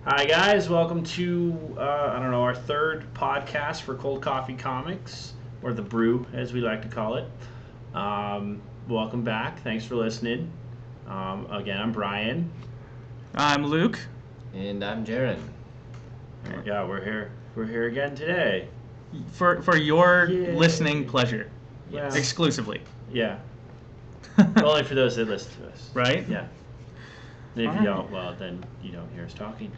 Hi guys, welcome to our third podcast for Cold Coffee Comics, or the Brew as we like to call it. Welcome back. Thanks for listening. Again, I'm Brian. I'm Luke. And I'm Jaron. Yeah, we're here. We're here again today. For your Yay. listening pleasure. Yeah. Exclusively. Yeah. Only for those that listen to us. Right? Yeah. And if All you right. don't, well, then you don't hear us talking.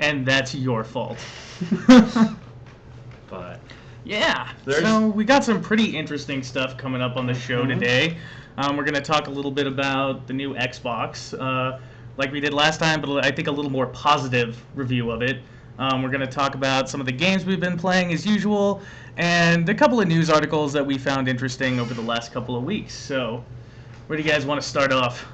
And that's your fault. But yeah. So we got some pretty interesting stuff coming up on the show today. We're going to talk a little bit about the new Xbox, like we did last time, but I think a little more positive review of it. We're going to talk about some of the games we've been playing as usual, and a couple of news articles that we found interesting over the last couple of weeks. So, where do you guys want to start off?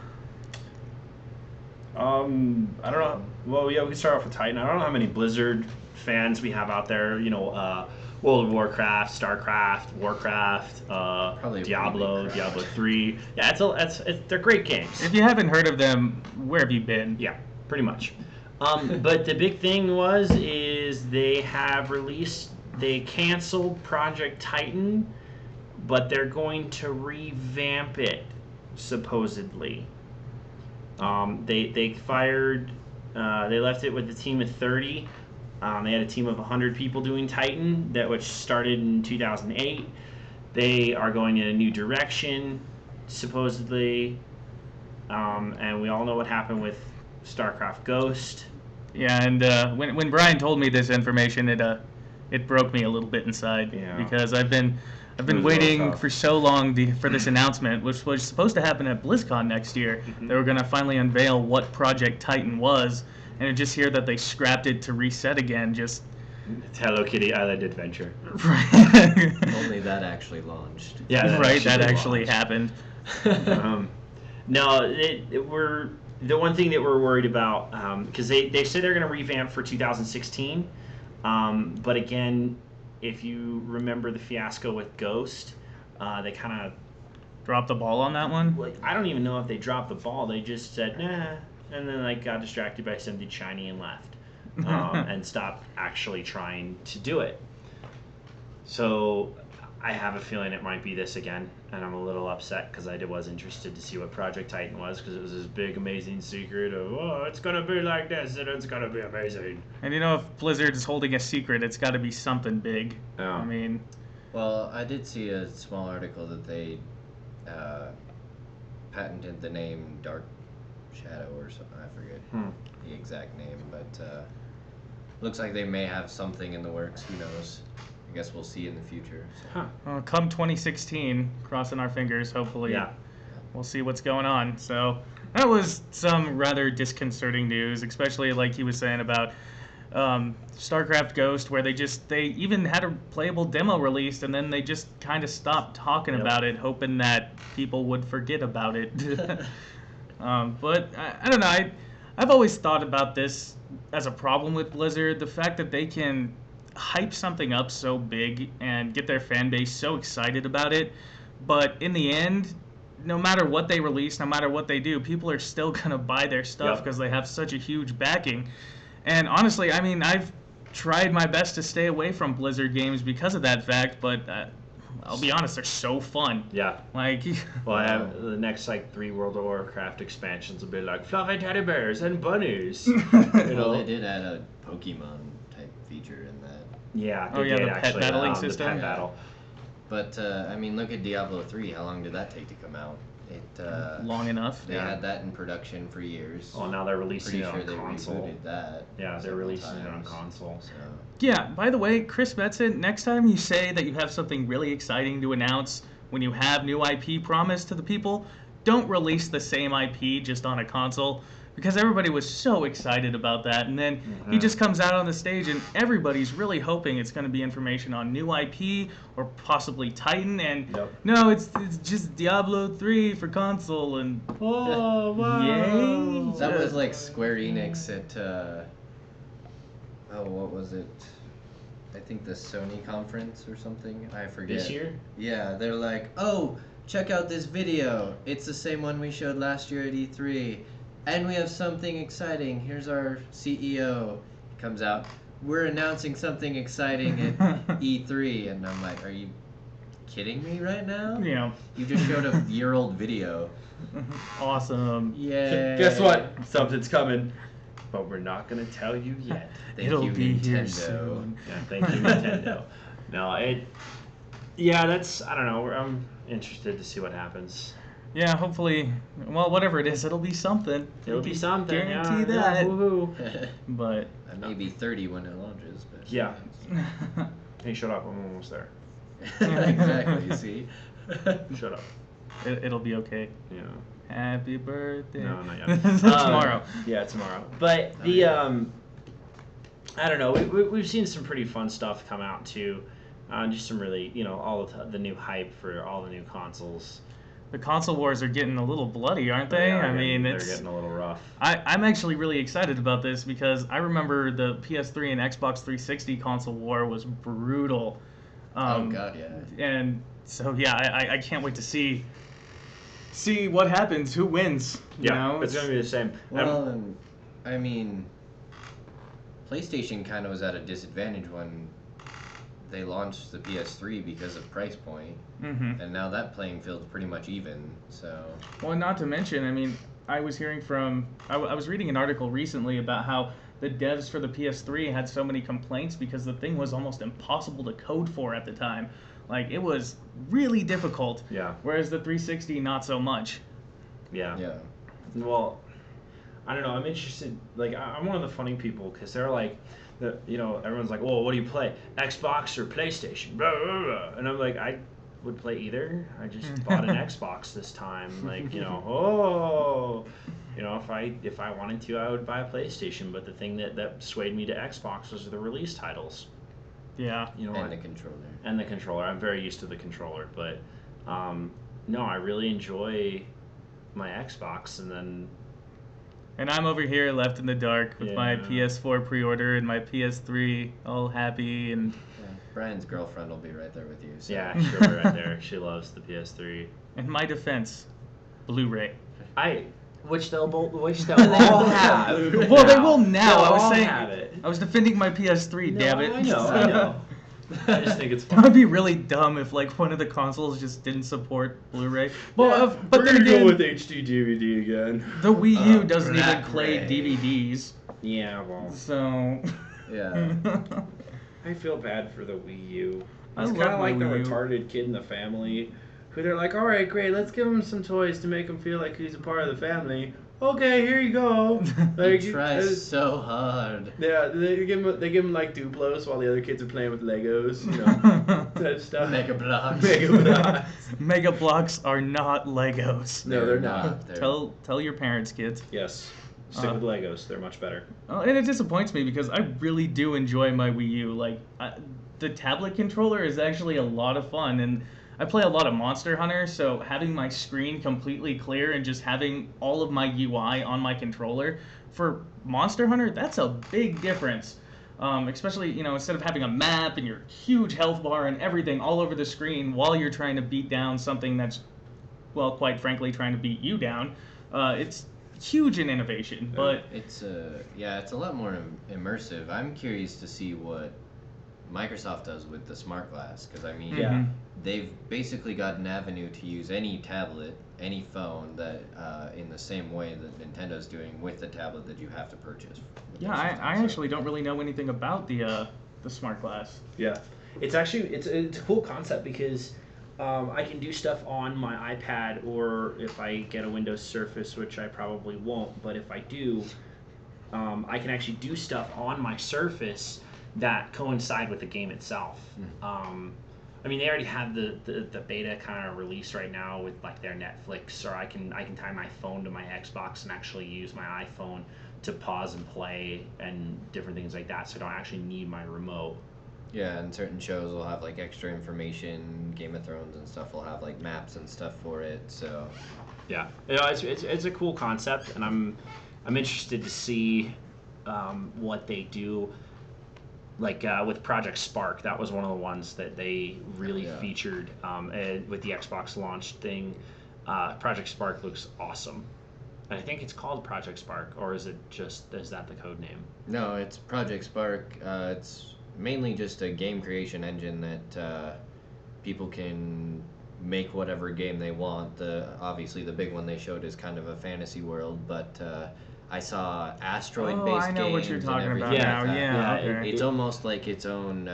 I don't know. Well, yeah, we can start off with Titan. I don't know how many Blizzard fans we have out there. World of Warcraft, StarCraft, Warcraft, Diablo, Diablo 3. Yeah, they're great games. If you haven't heard of them, where have you been? Yeah, pretty much. But the big thing is they canceled Project Titan, but they're going to revamp it, supposedly. They left it with a team of 30. They had a team of 100 people doing Titan, which started in 2008. They are going in a new direction, supposedly. And we all know what happened with StarCraft Ghost. Yeah, and when Brian told me this information, it broke me a little bit inside, because I've been waiting for so long for this announcement, which was supposed to happen at BlizzCon next year. Mm-hmm. They were going to finally unveil what Project Titan was, and to just hear that they scrapped it to reset again, just... It's Hello Kitty Island Adventure. Right. Only that actually launched. Yeah, that actually happened. No, the one thing that we're worried about, because they said they're going to revamp for 2016, but again, if you remember the fiasco with Ghost, they kind of dropped the ball on that one. I don't even know if they dropped the ball. They just said nah, and then got distracted by something shiny and left, and stopped actually trying to do it. So I have a feeling it might be this again, and I'm a little upset because I was interested to see what Project Titan was, because it was this big, amazing secret of, it's going to be like this, and it's going to be amazing. And if Blizzard is holding a secret, it's got to be something big. Yeah. I mean... Well, I did see a small article that they patented the name Dark Shadow or something. I forget the exact name, but looks like they may have something in the works. Who knows? I guess we'll see in the future. So. Come 2016, crossing our fingers, hopefully. Yeah. We'll see what's going on. So that was some rather disconcerting news, especially like he was saying about StarCraft Ghost, where they even had a playable demo released, and then they just kind of stopped talking about it, hoping that people would forget about it. But I don't know. I've always thought about this as a problem with Blizzard, the fact that they can hype something up so big and get their fan base so excited about it, but in the end, no matter what they release, no matter what they do, people are still going to buy their stuff because they have such a huge backing. And honestly, I mean, I've tried my best to stay away from Blizzard games because of that fact, but I'll be honest, they're so fun. Yeah. Well, I have the next 3 World of Warcraft expansions will be like fluffy teddy bears and bunnies. Well, they did add a Pokemon type feature in that. Yeah. The pet battling system. The pet battle. But I mean, look at Diablo 3. How long did that take to come out? Long enough. They had that in production for years. Oh, now they're releasing Pretty it on sure console. They rebooted that. Yeah, they're releasing it on console. So. Yeah, by the way, Chris Metzen, next time you say that you have something really exciting to announce when you have new IP promised to the people, don't release the same IP just on a console, because everybody was so excited about that, and then he just comes out on the stage and everybody's really hoping it's going to be information on new IP or possibly Titan, and no, it's just Diablo 3 for console, and wow. Yay! That was like Square Enix at what was it? I think the Sony conference or something. I forget. This year? Yeah, they're like, oh, check out this video. It's the same one we showed last year at E3. And we have something exciting. Here's our CEO. He comes out. We're announcing something exciting at E3. And I'm like, are you kidding me right now? Yeah. You just showed a year-old video. Awesome. Yay. Guess what? Something's coming. But we're not going to tell you yet. It'll you, be here Nintendo. soon. Yeah, thank you, Nintendo. No, yeah, that's, I don't know. I'm interested to see what happens. Yeah, hopefully, well, whatever it is, it'll be something. It'll be something. Guarantee yeah, that. Yeah, woohoo. But I may be 30 when it launches, but Yeah. Hey, shut up. I'm almost there. exactly. You see. Shut up. it'll be okay. Yeah. Happy birthday. No, not yet. Tomorrow. Yeah, tomorrow. But the I don't know. We've seen some pretty fun stuff come out too. Just some really, all of the new hype for all the new consoles. The console wars are getting a little bloody, aren't they? They're It's getting a little rough. I'm actually really excited about this because I remember the PS3 and Xbox 360 console war was brutal. Oh God, yeah. And so yeah, I can't wait to see what happens, who wins. You know? It's gonna be the same. Well, and I mean, PlayStation kind of was at a disadvantage when they launched the PS3 because of price point, and now that playing field's pretty much even. So. Well, not to mention, I mean, I was hearing from, I was reading an article recently about how the devs for the PS3 had so many complaints because the thing was almost impossible to code for at the time. Like, it was really difficult. Yeah. Whereas the 360, not so much. Yeah. Yeah. Well, I don't know. I'm interested. Like, I'm one of the funny people because they're like, everyone's like, "Well, what do you play? Xbox or PlayStation?" Blah, blah, blah. And I'm like, I would play either. I just bought an Xbox this time. Like, if I wanted to, I would buy a PlayStation. But the thing that swayed me to Xbox was the release titles. Yeah. And the controller. And the controller. I'm very used to the controller, but no, I really enjoy my Xbox, And I'm over here left in the dark with my PS4 pre-order and my PS3 all happy and. Yeah. Brian's girlfriend will be right there with you. So. Yeah, she'll be right there. She loves the PS3. In my defense, Blu-ray. Which they'll all have. Well, they will now. They'll I was all saying. have it. I was defending my PS3. Damn it. I know. I just think it's That would fun. be really dumb if like one of the consoles just didn't support Blu-ray. Well, but We're then gonna go again, with HD DVD again. the Wii U doesn't even Black play Ray. DVDs. Yeah, well, So. Yeah. I feel bad for the Wii U. I It's love kind of like my the Wii U. retarded kid in the family, who they're like, "All right, great, let's give him some toys to make him feel like he's a part of the family." Okay, here you go. He tries so hard. Yeah, they give him like Duplos while the other kids are playing with Legos, type stuff. Mega Blocks. Mega Blocks. Mega Blocks are not Legos. No, they're not. They're- Tell your parents, kids. Yes, stick with Legos. They're much better. Oh, and it disappoints me because I really do enjoy my Wii U. Like, the tablet controller is actually a lot of fun, and I play a lot of Monster Hunter, so having my screen completely clear and just having all of my UI on my controller for Monster Hunter, that's a big difference. Especially, instead of having a map and your huge health bar and everything all over the screen while you're trying to beat down something that's, well, quite frankly, trying to beat you down, it's huge in innovation. But it's a lot more immersive. I'm curious to see what Microsoft does with the smart glass, because I mean, Yeah. they've basically got an avenue to use any tablet, any phone that in the same way that Nintendo's doing with the tablet that you have to purchase. with yeah, their system, I so- actually don't really know anything about the smart glass. Yeah, it's actually it's a cool concept because I can do stuff on my iPad, or if I get a Windows Surface, which I probably won't, but if I do, I can actually do stuff on my Surface that coincide with the game itself. I mean, they already have the beta kind of release right now with like their Netflix, or I can tie my phone to my Xbox and actually use my iPhone to pause and play and different things like that, so I don't actually need my remote. Yeah, and certain shows will have like extra information. Game of Thrones and stuff will have like maps and stuff for it. So Yeah, it's a cool concept, and I'm interested to see what they do. Like with Project Spark, that was one of the ones that they really featured with the Xbox launch thing. Project Spark looks awesome. I think it's called Project Spark, or is that the code name? No, it's Project Spark. It's mainly just a game creation engine that people can make whatever game they want. Obviously the big one they showed is kind of a fantasy world, but I saw asteroid-based I know games what you're talking and about everything now. like that. Yeah, Yeah, okay. It's almost like its own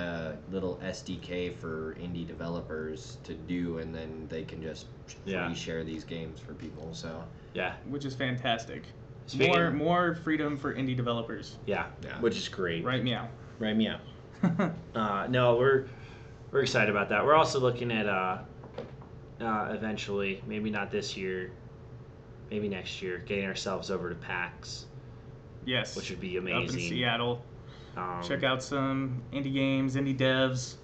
little SDK for indie developers to do, and then they can just Yeah. free share these games for people. So Yeah. Which is fantastic. Speaking- More freedom for indie developers. Yeah. Yeah. Which is great. Right, meow. Right, meow. No, we're excited about that. We're also looking at eventually, maybe not this year, maybe next year, getting ourselves over to PAX, Yes. which would be Up in amazing. Seattle. Um, Check out some indie games, indie devs.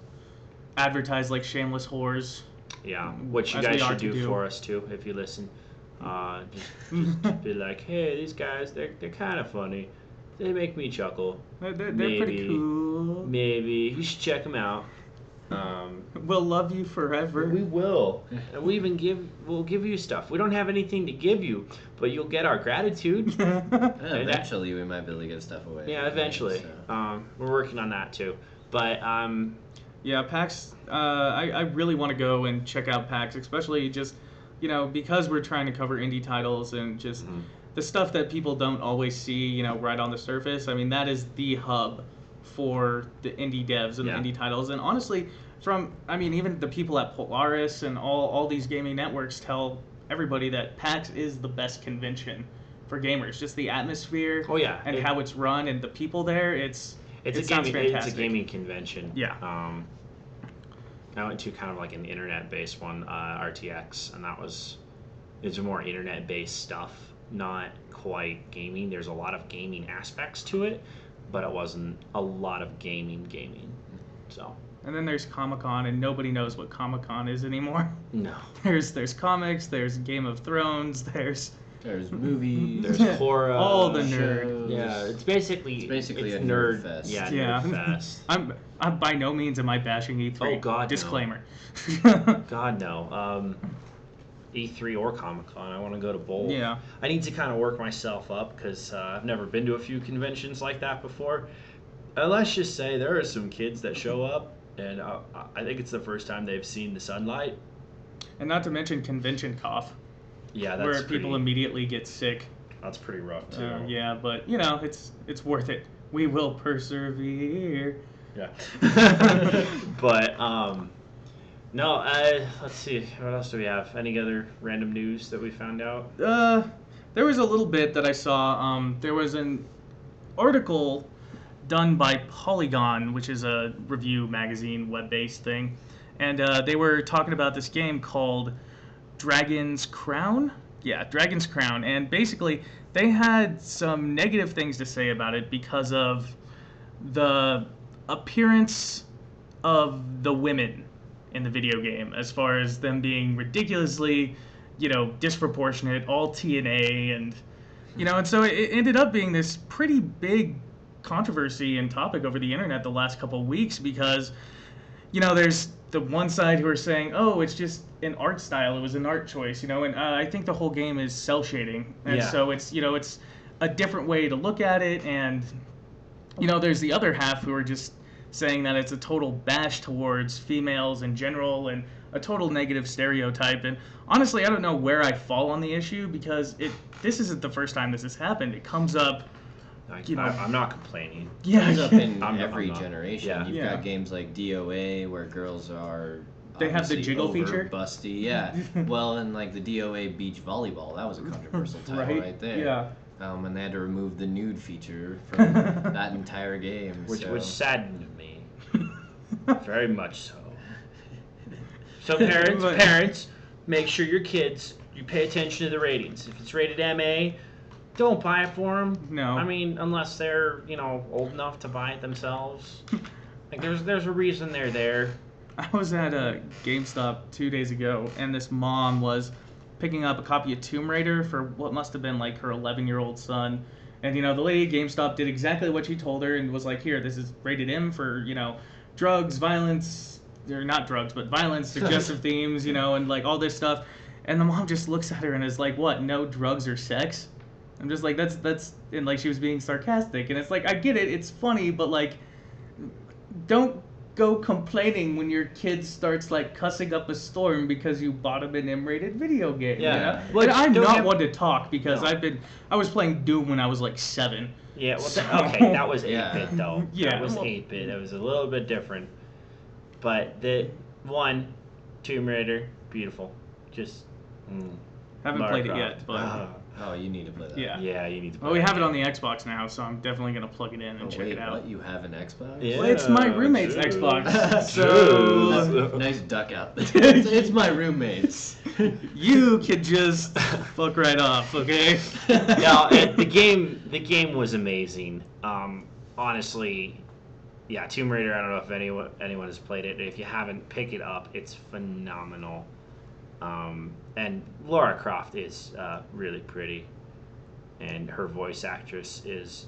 Advertise like shameless whores. Yeah, which you As we guys ought should to do do. for us too, if you listen. Just be like, hey, these guys, they're kind of funny. They make me chuckle. They're pretty Maybe. cool. Maybe you should check them out. We'll love you forever. We will, and we'll give you stuff. We don't have anything to give you, but you'll get our gratitude. eventually we might be able to give stuff away. Yeah, eventually. So. We're working on that too. But Yeah, PAX. I really want to go and check out PAX, especially just, because we're trying to cover indie titles and just the stuff that people don't always see, right on the surface. I mean, that is the hub for the indie devs and Yeah. the indie titles. And honestly, even the people at Polaris and all these gaming networks tell everybody that PAX is the best convention for gamers. Just the atmosphere. Oh, yeah. And how it's run and the people there. It sounds fantastic. It's a gaming convention. Yeah. I went to kind of like an internet-based one, RTX, and it's more internet-based stuff, not quite gaming. There's a lot of gaming aspects to it, but it wasn't a lot of gaming. So. And then there's Comic-Con, and nobody knows what Comic-Con is anymore. No. There's comics, there's Game of Thrones, there's movies, There's horror. all the nerd. shows. Yeah, it's basically a nerd fest. Yeah, Yeah. nerd fest. I'm by no means am I bashing E3. Oh, God, no. Disclaimer. God no. E3 or Comic Con. I want to go to both. Yeah. I need to kind of work myself up because I've never been to a few conventions like that before. Let's just say there are some kids that show up, and I think it's the first time they've seen the sunlight. And not to mention convention cough, Yeah, that's where people immediately get sick. That's pretty rough too. Yeah, but it's worth it. We will persevere. Yeah. But no. Let's see. What else do we have? Any other random news that we found out? There was a little bit that I saw. There was an article done by Polygon, which is a review magazine, web-based thing, and they were talking about this game called Dragon's Crown. Yeah, Dragon's Crown, and basically they had some negative things to say about it because of the appearance of the women in the video game, as far as them being ridiculously, disproportionate, all TNA, and so it ended up being this pretty big controversy and topic over the internet the last couple of weeks because, there's the one side who are saying, oh, it's just an art style, it was an art choice, and I think the whole game is cell shading, and Yeah. so it's a different way to look at it, and there's the other half who are just saying that it's a total bash towards females in general and a total negative stereotype. And honestly, I don't know where I fall on the issue because this isn't the first time this has happened. It comes up. I'm not complaining. It comes up in I'm every not. generation. Yeah. You've Yeah. got games like DOA where girls are They have the obviously jiggle over feature? busty. Yeah. Well, and like the DOA beach volleyball, that was a controversial title right there. Yeah. And they had to remove the nude feature from that entire game. Which saddened me. Very much so. So parents, make sure your kids, you pay attention to the ratings. If it's rated MA, don't buy it for them. No. I mean, unless they're, old enough to buy it themselves. Like, there's a reason they're there. I was at a GameStop 2 days ago, and this mom was picking up a copy of Tomb Raider for what must have been like her 11-year-old son. And, the lady at GameStop did exactly what she told her and was like, here, this is rated M for, drugs, violence, or not drugs, but violence, suggestive themes, and like all this stuff. And the mom just looks at her and is like, what, no drugs or sex? I'm just like, that's, and like she was being sarcastic, and it's like, I get it, it's funny, but like, don't go complaining when your kid starts like cussing up a storm because you bought him an M-rated video game. Yeah. You know? Well, and I'm don't not have- one to talk because No. I was playing Doom when I was like 7. Yeah, well, So- okay, that was 8-bit Yeah. though. Yeah, That was well- 8-bit. It was a little bit different. But the Tomb Raider, beautiful. Just Haven't Lara played it Croft. yet, but Oh, you need to play that. yeah. yeah, you need to play Well, we that have it on game. the Xbox now, so I'm definitely gonna plug it in and Oh, check wait, it out. what? You have an Xbox? Yeah. Well, it's my roommate's Jeez. Xbox, so Jeez. Nice duck out. It's my roommate's. you can just fuck right off, okay? No, the game was amazing. Honestly, yeah, Tomb Raider. I don't know if anyone has played it. If you haven't, pick it up. It's phenomenal. And Lara Croft is really pretty, and her voice actress is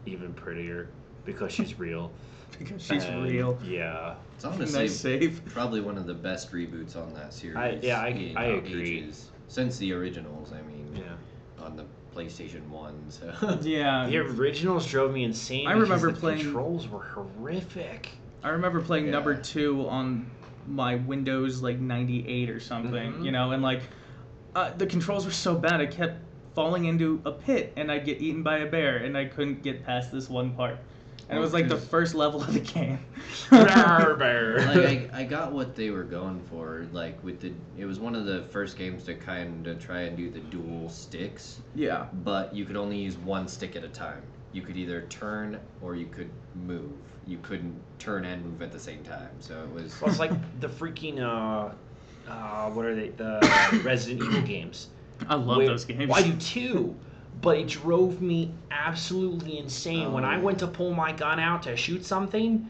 even prettier because she's real. Because she's And, real. Yeah. It's honestly Nice save. probably one of the best reboots on that series. I in agree. ages. Since the originals, I mean, Yeah. on the PlayStation 1. So. Yeah. The originals drove me insane. I because remember the playing- controls were horrific. I remember playing Yeah. number 2 on my Windows like 98 or something, Mhm. you know, and like the controls were so bad I kept falling into a pit and I'd get eaten by a bear and I couldn't get past this one part. And it was like the first level of the game. Like I got what they were going for. Like it was one of the first games to kind of try and do the dual sticks, Yeah. but you could only use one stick at a time. You could either turn or you could move. You couldn't turn and move at the same time. So it was. Well, it's like the freaking what are they? The Resident Evil games. I love those games. Well, I do too, but it drove me absolutely insane. When I Oh. went to pull my gun out to shoot something,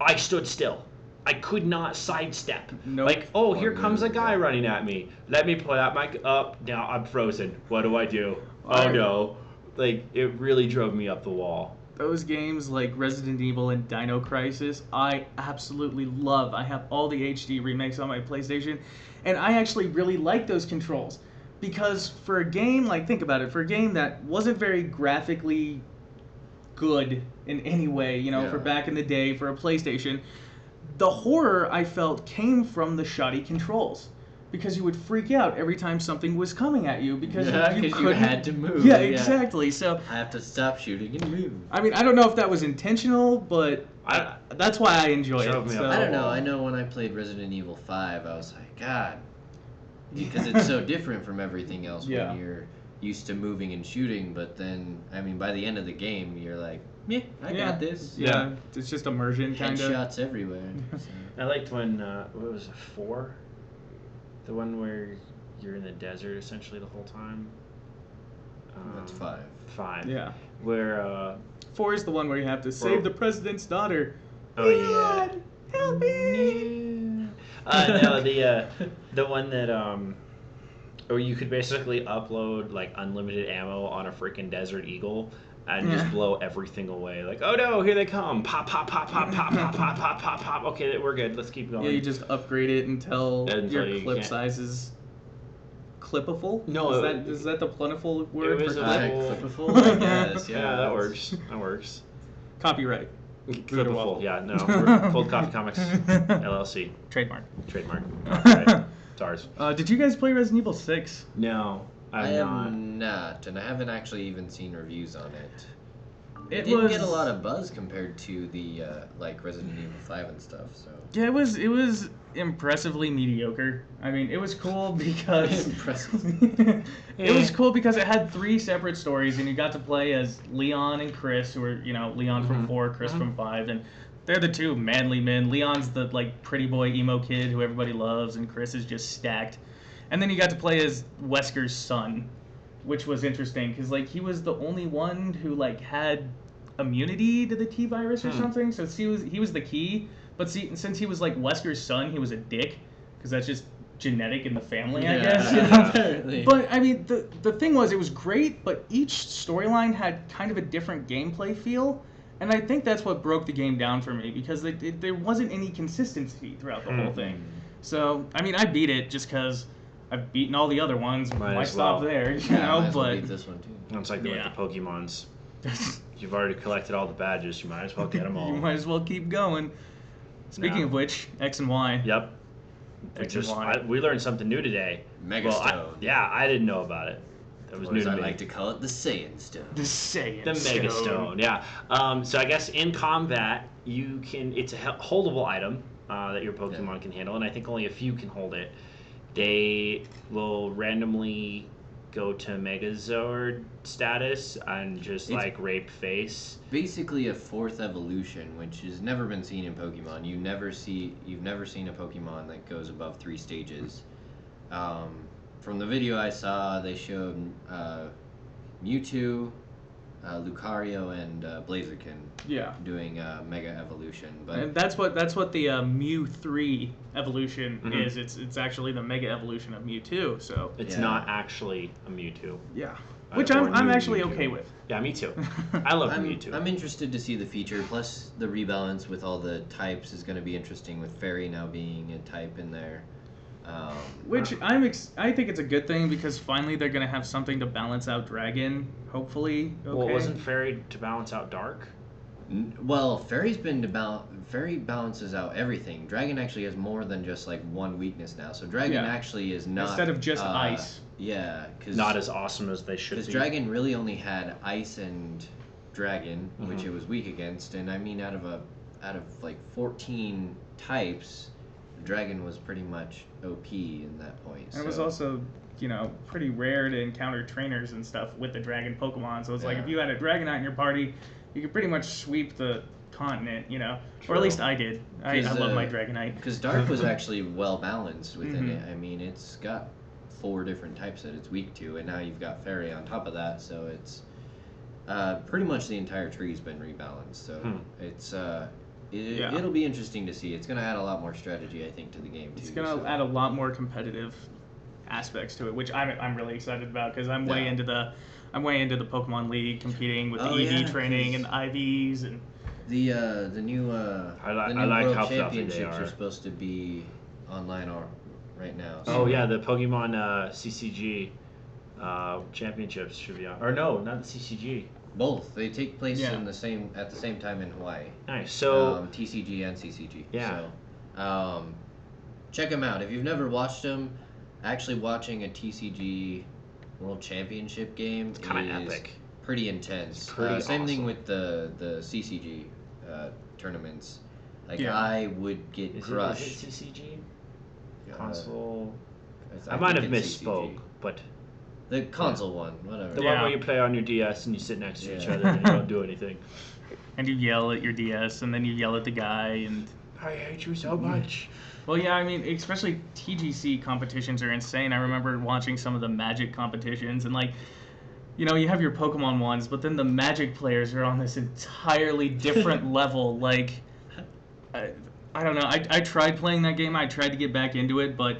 I stood still. I could not sidestep. Nope. Like, oh, Or here comes a move, guy yeah. running at me. Let me pull out my up. Now I'm frozen. What do I do? I- Oh no! Like it really drove me up the wall. Those games like Resident Evil and Dino Crisis, I absolutely love. I have all the HD remakes on my PlayStation, and I actually really like those controls. Because for a game, like, think about it, for a game that wasn't very graphically good in any way, you know, Yeah. for back in the day for a PlayStation, the horror I felt came from the shoddy controls. Because you would freak out every time something was coming at you because Yeah, you 'cause you couldn't. had to move, Yeah, yeah. exactly. So I have to stop shooting and move. I mean, I don't know if that was intentional, but that's why I enjoy Drove it. me So. up I the don't know. wall. I know when I played Resident Evil 5, I was like, God, because it's so different from everything else Yeah. when you're used to moving and shooting. But then, I mean, by the end of the game, you're like, yeah, I got this. Yeah, it's just immersion, kind of. Headshots everywhere. So. I liked when what was it, 4? The one where you're in the desert essentially the whole time. That's 5. 5. Yeah. Where 4 is the one where you have to save the president's daughter. oh yeah. God, help me! No, the one that or you could basically upload like unlimited ammo on a freaking Desert Eagle and just Yeah. blow everything away. Like, oh no, here they come! Pop, pop, pop, pop, pop, pop, pop, pop, pop, pop. Okay, we're good. Let's keep going. Yeah, you just upgrade it until Until your you clip can't- size is clippable. No, is that the plentiful word was for a clip? full- Clippable, I guess. Yeah, Yeah, that works. That works. Copyright. Clippable. Yeah, no. We're Cold Coffee Comics LLC Trademark. trademark. Right. It's ours. Did you guys play Resident Evil 6? No, I I'm not. am not, and I haven't actually even seen reviews on it. It It didn't was get a lot of buzz compared to the like Resident Evil 5 and stuff. So Yeah, it was impressively mediocre. I mean, it was cool because Impressive. it was cool because it had 3 separate stories, and you got to play as Leon and Chris, who were Leon from 4, Chris from 5, and they're the 2 manly men. Leon's the like pretty boy emo kid who everybody loves, and Chris is just stacked. And then you got to play as Wesker's son, which was interesting because like he was the only one who like had immunity to the T virus or something. So he was the key. But since he was like Wesker's son, he was a dick because that's just genetic in the family, I guess. You know? apparently. But I mean, the thing was, it was great, but each storyline had kind of a different gameplay feel, and I think that's what broke the game down for me because there wasn't any consistency throughout the whole thing. So I mean, I beat it just because I've beaten all the other ones. Might Why as stop well. there? You Yeah, know, might as well but beat this one too. It's like with Yeah. the Pokemons. You've already collected all the badges. You might as well get them all. you might as well keep going. Speaking No. of which, X and Y. Yep. X and Y. We learned something new today. Mega Well, Stone. I didn't know about it. That was Or new as to I me. like to call it, the Saiyan Stone. The Saiyan The Mega Stone, yeah. So I guess in combat, it's a holdable item that your Pokemon can handle, and I think only a few can hold it. They will randomly go to Megazord status and just like rape face. Basically a fourth evolution, which has never been seen in Pokemon. You've never seen a Pokemon that goes above 3 stages. From the video I saw, they showed Mewtwo, Lucario, and Blaziken doing Mega Evolution. But And that's what the Mew 3 evolution Mhm. is. It's actually the Mega Evolution of Mewtwo. So It's Yeah. not actually a Mewtwo. yeah, I which or I'm new actually Mewtwo. okay with. Yeah, me too. I love I'm Mewtwo. interested to see the feature. Plus, the rebalance with all the types is going to be interesting. With Fairy now being a type in there. Which I think it's a good thing because finally they're gonna have something to balance out Dragon. Hopefully, okay. Well, wasn't Fairy to balance out Dark? Well, Fairy's been Fairy balances out everything. Dragon actually has more than just like one weakness now. So Dragon Yeah. actually is not Instead of just ice. Yeah, because Not as awesome as they should be. Dragon really only had Ice and Dragon, which Mhm. it was weak against, and I mean out of like 14 types, Dragon was pretty much OP in that point. And it was also, pretty rare to encounter trainers and stuff with the Dragon Pokemon. So it's like Yeah. if you had a Dragonite in your party, you could pretty much sweep the continent, Or True. at least I did. I 'Cause, love my Dragonite. Because Dark was actually well balanced within Mhm. it. I mean, it's got 4 different types that it's weak to, and now you've got Fairy on top of that, so it's pretty much the entire tree's been rebalanced. So it's Yeah. it'll be interesting to see. It's going to add a lot more strategy, I think, to the game too. It's gonna add a lot more competitive aspects to it, which I'm really excited about because I'm way Yeah. into the Pokemon League, competing with the Oh, EV yeah, training 'cause- and IVs and The new I the new like World how fluffy they Championships are. are supposed to be online right now. Oh yeah, the Pokemon CCG championships should be on. Or no, not the CCG. Both. They take place Yeah. at the same time in Hawaii. Nice. So TCG and CCG. Yeah. So, check them out. If you've never watched them, actually watching a TCG World Championship game is kind of epic. pretty intense. It's pretty Same thing awesome. with the CCG tournaments. Like Yeah. I would get Is crushed. it CCG? Uh, Console. I think might have it's misspoke, CCG. but The console one, whatever. the Yeah. one where you play on your DS and you sit next to each Yeah. other and you don't do anything. and you yell at your DS and then you yell at the guy and I hate you so much. well, yeah, I mean, especially TGC competitions are insane. I remember watching some of the Magic competitions and you have your Pokemon ones, but then the Magic players are on this entirely different level. Like, I don't know. I tried playing that game. I tried to get back into it, but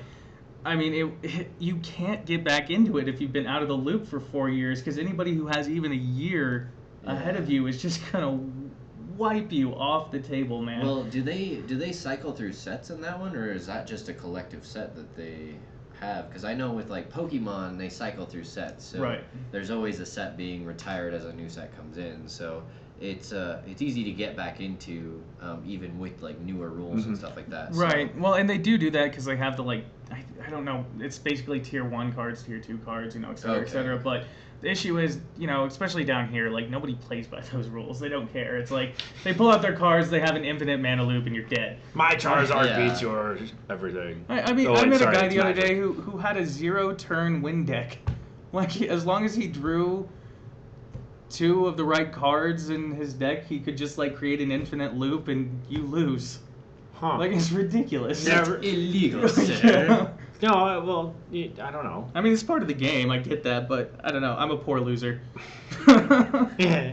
I mean, you can't get back into it if you've been out of the loop for 4 years, because anybody who has even a year ahead of you is just gonna wipe you off the table, man. Well, do they cycle through sets in that one, or is that just a collective set that they have? Because I know with like Pokemon, they cycle through sets, so Right. there's always a set being retired as a new set comes in. So it's easy to get back into, even with like newer rules and stuff like that. Right. So, Well, and they do that because they have the I don't know. It's basically tier 1 cards, tier 2 cards, et cetera, et Okay. cetera. But the issue is, especially down here, nobody plays by those rules. They don't care. It's like they pull out their cards, they have an infinite mana loop, and you're dead. My Charizard Yeah. beats your everything. I mean, Oh, I wait, met sorry, a guy it's the other Magic. day who had a 0-turn win deck. As long as he drew 2 of the right cards in his deck, he could just create an infinite loop, and you lose. Huh. It's ridiculous. Never- illegal, Yeah. No, well, I don't know. I mean, it's part of the game. I get that, but I don't know. I'm a poor loser. Yeah.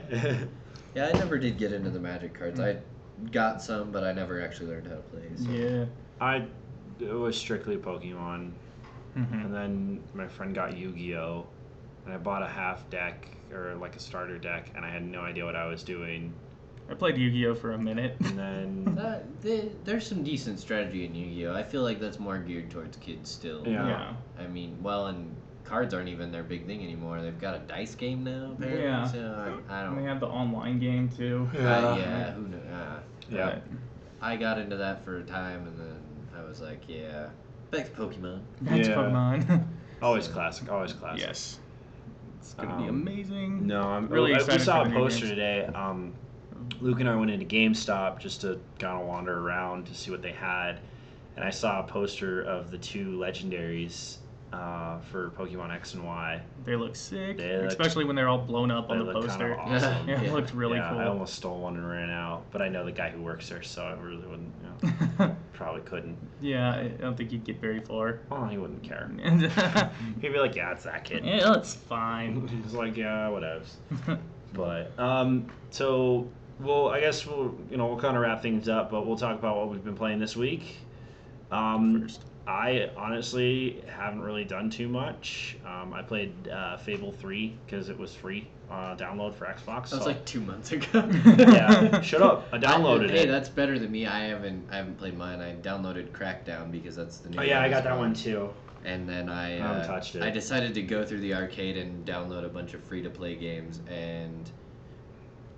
yeah, I never did get into the Magic cards. I got some, but I never actually learned how to play. So. Yeah. It was strictly Pokemon, and then my friend got Yu-Gi-Oh, and I bought a half deck or a starter deck, and I had no idea what I was doing. I played Yu-Gi-Oh for a minute. And then There's some decent strategy in Yu-Gi-Oh. I feel like that's more geared towards kids still. Yeah. I mean, and cards aren't even their big thing anymore. They've got a dice game now, apparently. Yeah. So I don't. And they have the online game too. Who knows? yeah. I got into that for a time, and then I was like, yeah, back to Pokemon. That's Pokemon. Always classic. Always classic. Yes. It's gonna be amazing. No, I'm really excited. We saw for a the new poster games. today. Luke and I went into GameStop just to kind of wander around to see what they had, and I saw a poster of the 2 legendaries for Pokemon X and Y. They look sick, They especially when they're all blown up They on the look poster. kind of awesome. Yeah, it looked really I cool. almost stole one and ran out, but I know the guy who works there, so I really wouldn't. Probably couldn't. Yeah, I don't think you'd get very far. Well, he wouldn't care. Yeah, He'd be like, "Yeah, it's that kid." it's fine. He's like, "Yeah, whatever." But so I guess we'll kind of wrap things up, but we'll talk about what we've been playing this week. First. I honestly haven't really done too much. I played Fable 3 because it was free download for Xbox. That was like 2 months ago. Yeah, shut up. I downloaded it. Hey, that's better than me. I haven't played mine. I downloaded Crackdown because that's the new one. Oh yeah, I got as that well. one too. And then I haven't touched it. I decided to go through the arcade and download a bunch of free-to-play games, and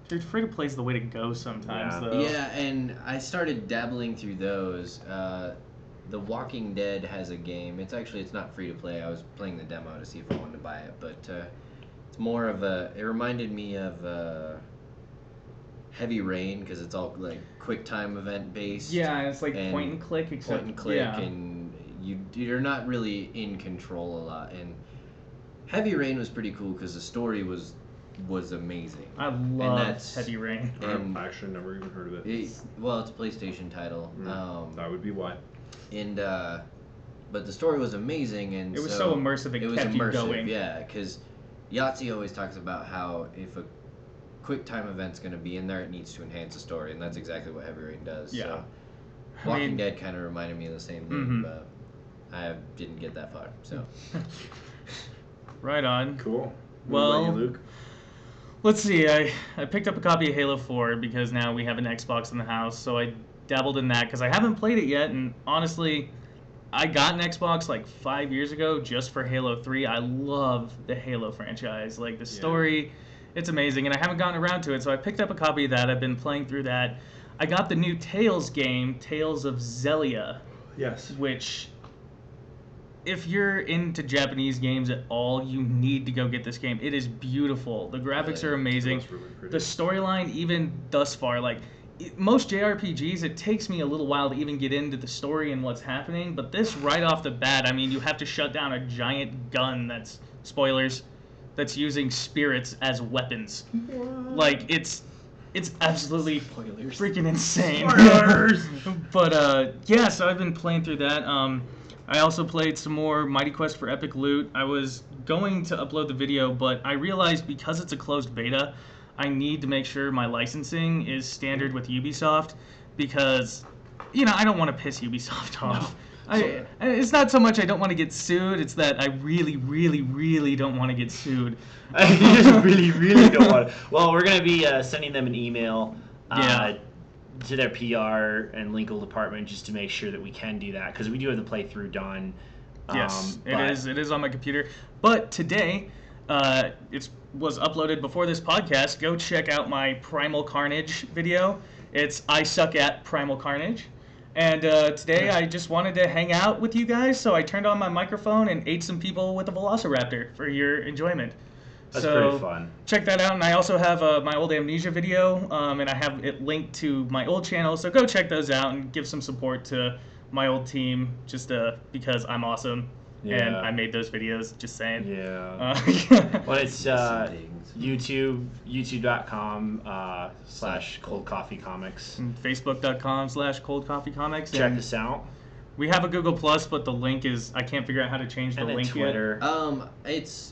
Dude, free to play is the way to go sometimes, though. yeah, and I started dabbling through those. The Walking Dead has a game. It's not free to play. I was playing the demo to see if I wanted to buy it, but it's more of it reminded me of Heavy Rain because it's all like quick time event based. Yeah, it's like point and click, except point and click, yeah. and you're not really in control a lot. And Heavy Rain was pretty cool because the story was amazing. I love Heavy Rain. I've actually never even heard of it. It's a PlayStation title. That would be why. And but the story was amazing, and it was so immersive. It kept you going. Yeah, because Yahtzee always talks about how if a quick time event's going to be in there, it needs to enhance the story, and that's exactly what Heavy Rain does. Yeah. So, Walking Dead kind of reminded me of the same thing, but I didn't get that far. So. Right on. Cool. Well, what about you, Luke? Let's see. I picked up a copy of Halo 4 because now we have an Xbox in the house, so I dabbled in that because I haven't played it yet, and honestly, I got an Xbox like 5 years ago just for Halo 3. I love the Halo franchise. Like, the story, it's amazing, and I haven't gotten around to it, so I picked up a copy of that. I've been playing through that. I got the new Tales game, Tales of Xellia. Yes. Which, if you're into Japanese games at all, you need to go get this game. It is beautiful. The graphics are amazing. The storyline, even thus far, like, most JRPGs, it takes me a little while to even get into the story and what's happening, but this right off the bat, I mean, you have to shut down a giant gun that's, spoilers, that's using spirits as weapons. Like, it's absolutely freaking insane. Spoilers! But, yeah, so I've been playing through that. I also played some more Mighty Quest for Epic Loot. I was going to upload the video, but I realized because it's a closed beta, I need to make sure my licensing is standard with Ubisoft because, I don't want to piss Ubisoft off. No. It's not so much I don't want to get sued, it's that I really, really, really don't want to get sued. I just really, really don't want to. Well, we're going to be sending them an email to their PR and legal department just to make sure that we can do that because we do have the playthrough done. Yes, it is on my computer. But today, it was uploaded before this podcast. Go check out my Primal Carnage video. I suck at Primal Carnage. And today I just wanted to hang out with you guys, so I turned on my microphone and ate some people with a Velociraptor for your enjoyment. That's pretty fun. Check that out, and I also have my old Amnesia video, and I have it linked to my old channel, so go check those out and give some support to my old team, just because I'm awesome, and I made those videos, just saying. Yeah. Well, it's youtube.com/coldcoffeecomics. Facebook.com/coldcoffeecomics. Check this out. We have a Google Plus, but the link is, I can't figure out how to change the link Twitter. yet.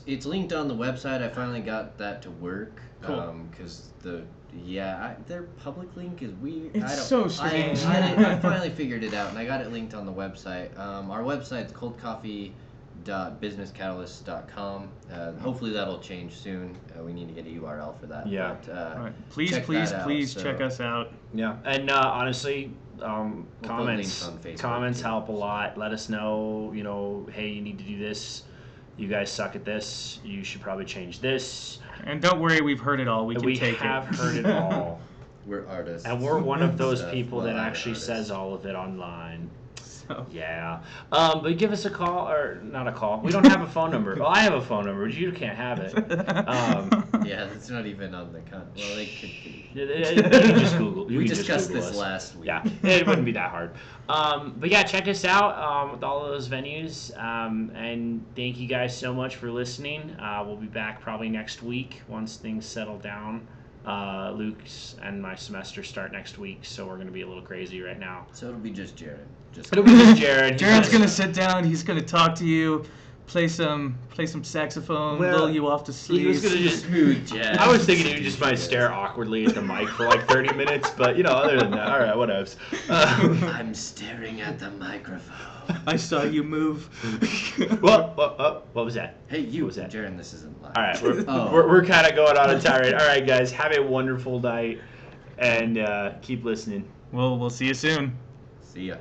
It's linked on the website. I finally got that to work. Cool. Because their public link is weird. It's so strange. I finally figured it out, and I got it linked on the website. Our website's brew.businesscatalyst.com. Hopefully that'll change soon. We need to get a URL for that. Yeah. But, Right. Please so check us out. Yeah, and honestly, we'll comments put links on Facebook comments too. help a lot. Let us know, hey, you need to do this. You guys suck at this. You should probably change this. And don't worry, we've heard it all. We can take it. We have heard it all. We're artists. And we're one of those So, people well, that I'm an actually artist. says all of it online. So, Yeah. But give us a call, or not a call. We don't have a phone number. Well, I have a phone number, but you can't have it. Yeah, it's not even on the con. Well, they could be. You can just Google. We discussed this last week. Yeah, it wouldn't be that hard. But yeah, check us out with all of those venues. And thank you guys so much for listening. We'll be back probably next week once things settle down. Luke's and my semester start next week, so we're going to be a little crazy right now. So it'll be just Jared. It'll be just Jared. Jared's gonna sit down. He's gonna talk to you, play some saxophone, lull you off to sleep. He was going to just... Smooth jazz. I was thinking he just might stare awkwardly at the mic for like 30 minutes, but other than that, all right, whatevs. I'm staring at the microphone. I saw you move. What was that? Hey, you. What was that? Jared, this isn't live. All right, Oh. we're kind of going on a tirade. All right, guys, have a wonderful night, and keep listening. We'll see you soon. See ya.